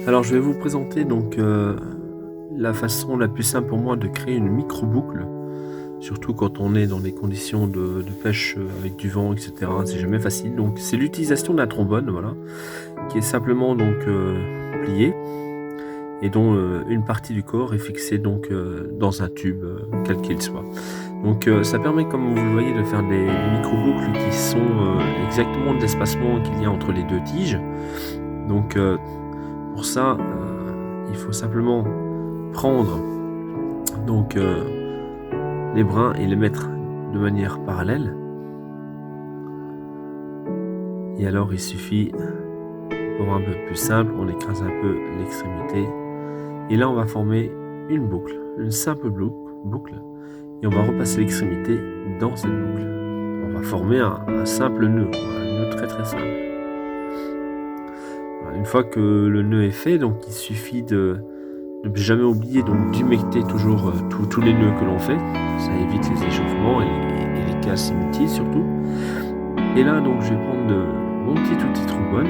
Alors je vais vous présenter donc la façon la plus simple pour moi de créer une micro-boucle, surtout quand on est dans des conditions de pêche, avec du vent et cetera, c'est jamais facile. Donc c'est l'utilisation d'un trombone, voilà, qui est simplement donc plié et dont, une partie du corps est fixée donc, dans un tube, quel qu'il soit. Donc ça permet, comme vous le voyez, de faire des micro-boucles qui sont, exactement de l'espacement qu'il y a entre les 2 tiges. Donc pour ça, il faut simplement prendre donc les brins et les mettre de manière parallèle. Et alors il suffit, pour un peu plus simple, on écrase un peu l'extrémité. Et là on va former une boucle, une simple boucle. Et on va repasser l'extrémité dans cette boucle. On va former un simple nœud, un nœud très simple. Voilà, une fois que le nœud est fait, donc il suffit de ne jamais oublier donc d'humecter toujours tous les nœuds que l'on fait. Ça évite les échauffements et les casses inutiles surtout. Et là donc je vais prendre mon petit outil trombone,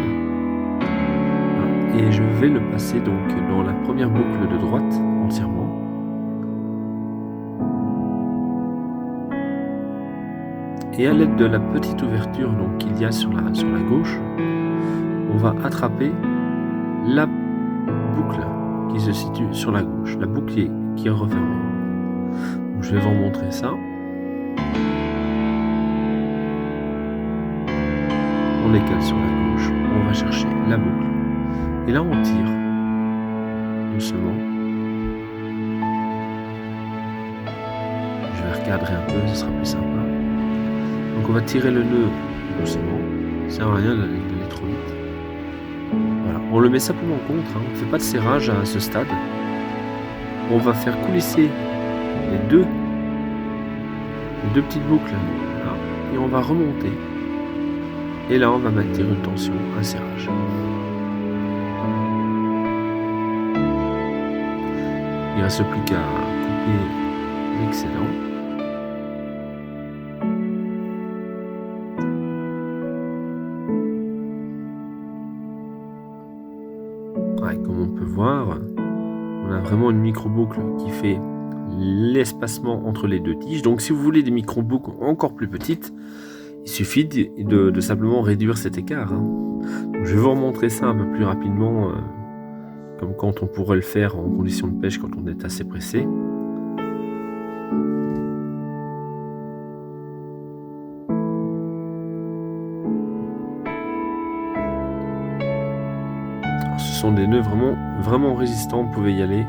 voilà, et je vais le passer donc dans la première boucle de droite entièrement. Et à l'aide de la petite ouverture donc qu'il y a sur la gauche, on va attraper la boucle qui se situe sur la gauche, la boucle qui est refermée. Donc, je vais vous montrer ça. On décale sur la gauche, on va chercher la boucle. Et là on tire doucement. Je vais recadrer un peu, ce sera plus sympa. Donc on va tirer le nœud doucement, ça sert à rien d'aller trop vite. Voilà, on le met simplement contre, on ne fait pas de serrage à ce stade. On va faire coulisser les deux petites boucles, là, et on va remonter. Et là on va maintenir une tension, un serrage. Il ne reste plus qu'à couper l'excédent. Ouais, comme on peut voir, on a vraiment une micro-boucle qui fait l'espacement entre les 2 tiges. Donc si vous voulez des micro-boucles encore plus petites, il suffit de simplement réduire cet écart. Donc, je vais vous remontrer ça un peu plus rapidement, comme quand on pourrait le faire en conditions de pêche quand on est assez pressé. Alors, ce sont des nœuds vraiment résistants, vous pouvez y aller.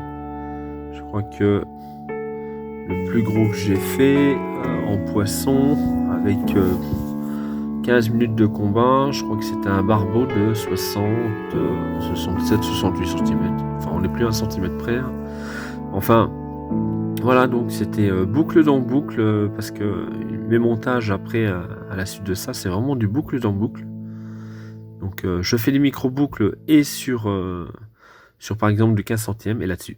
Je crois que le plus gros que j'ai fait en poisson avec 15 minutes de combat, je crois que c'était un barbeau de 67-68 cm. Enfin, on n'est plus à 1 cm près. Enfin, voilà, donc c'était boucle dans boucle, parce que mes montages après, à la suite de ça, c'est vraiment du boucle dans boucle. Donc je fais des micro-boucles et sur par exemple du 15 centièmes et là-dessus.